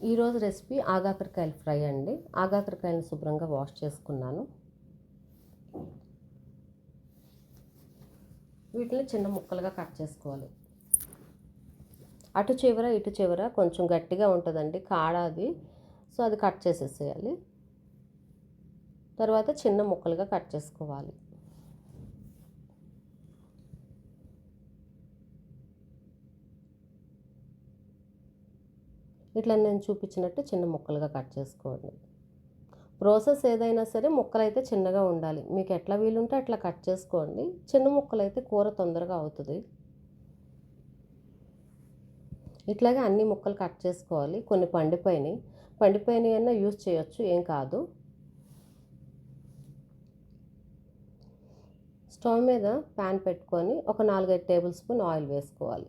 ఈరోజు recipe ఆగాకరకాయల fry అండి. ఆగాకరకాయలను శుభ్రంగా వాష్ చేసుకున్నాను. వీటిని చిన్న ముక్కలుగా కట్ చేసుకోవాలి. అటు చివర ఇటు చివర కొంచెం గట్టిగా ఉంటుందండి కాడ అది. సో అది కట్ చేసేసేయాలి. తర్వాత చిన్న ముక్కలుగా కట్ చేసుకోవాలి. ఇట్లా నేను చూపించినట్టు చిన్న ముక్కలుగా కట్ చేసుకోండి. ప్రాసెస్ ఏదైనా సరే ముక్కలైతే చిన్నగా ఉండాలి. మీకు ఎట్లా వీలుంటే అట్లా కట్ చేసుకోండి. చిన్న ముక్కలైతే కూర తొందరగా అవుతుంది. ఇట్లాగే అన్ని ముక్కలు కట్ చేసుకోవాలి. కొన్ని పండిపోయినాయి అన్నా యూజ్ చేయొచ్చు, ఏం కాదు. స్టవ్ మీద ప్యాన్ పెట్టుకొని ఒక 4-5 టేబుల్ స్పూన్ ఆయిల్ వేసుకోవాలి.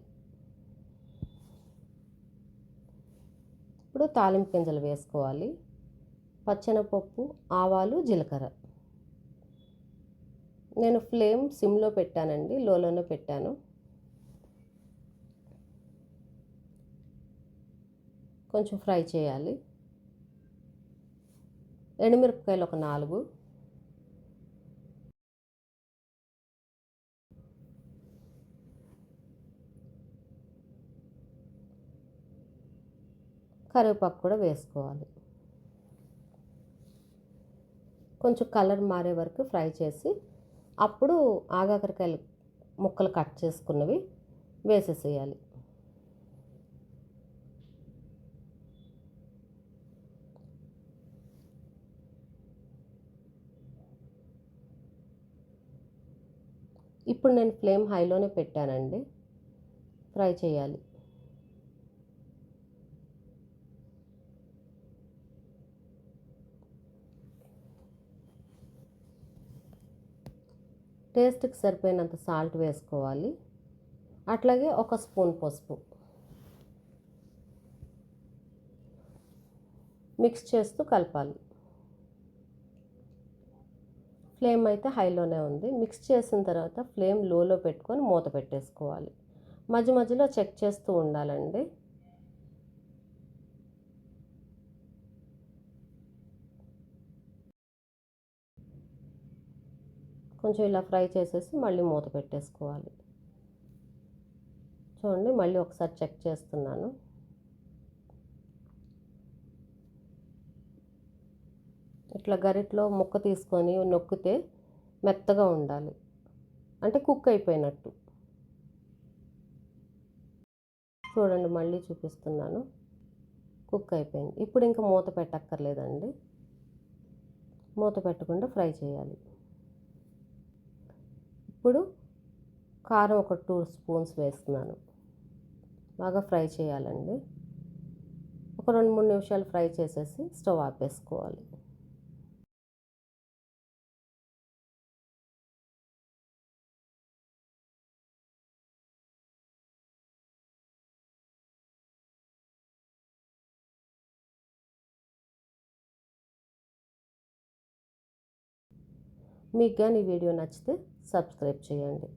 ఇప్పుడు తాలింపు గింజలు వేసుకోవాలి. పచ్చెనపప్పు, ఆవాలు, జీలకర్ర. నేను ఫ్లేమ్ సిమ్లో పెట్టానండి, లోలోనే పెట్టాను. కొంచెం ఫ్రై చేయాలి. ఎండుమిరపకాయలు ఒక 4, కరివేపాకు కూడా వేసుకోవాలి. కొంచెం కలర్ మారే వరకు ఫ్రై చేసి అప్పుడు ఆగాకరకాయలు ముక్కలు కట్ చేసుకున్నవి వేసేసేయాలి. ఇప్పుడు నేను ఫ్లేమ్ హైలోనే పెట్టానండి. ఫ్రై చేయాలి. టేస్ట్కి సరిపోయినంత సాల్ట్ వేసుకోవాలి. అట్లాగే 1 స్పూన్ పసుపు. మిక్స్ చేస్తూ కలపాలి. ఫ్లేమ్ అయితే హైలోనే ఉంది. మిక్స్ చేసిన తర్వాత ఫ్లేమ్ లోలో పెట్టుకొని మూత పెట్టేసుకోవాలి. మధ్య మధ్యలో చెక్ చేస్తూ ఉండాలండి. కొంచెం ఇలా ఫ్రై చేసేసి మళ్ళీ మూత పెట్టేసుకోవాలి. చూడండి, మళ్ళీ ఒకసారి చెక్ చేస్తున్నాను. ఇట్లా గరిటలో ముక్క తీసుకొని నొక్కితే మెత్తగా ఉండాలి, అంటే కుక్ అయిపోయినట్టు. చూడండి, మళ్ళీ చూపిస్తున్నాను. కుక్ అయిపోయింది. ఇప్పుడు ఇంకా మూత పెట్టక్కర్లేదండి. మూత పెట్టకుండా ఫ్రై చేయాలి. ఇప్పుడు కారం ఒక 2 స్పూన్స్ వేస్తున్నాను. బాగా ఫ్రై చేయాలండి. ఒక 2-3 నిమిషాలు ఫ్రై చేసేసి స్టవ్ ఆపేసుకోవాలి. మీకు కానీ ఈ వీడియో నచ్చితే సబ్స్క్రైబ్ చేయండి.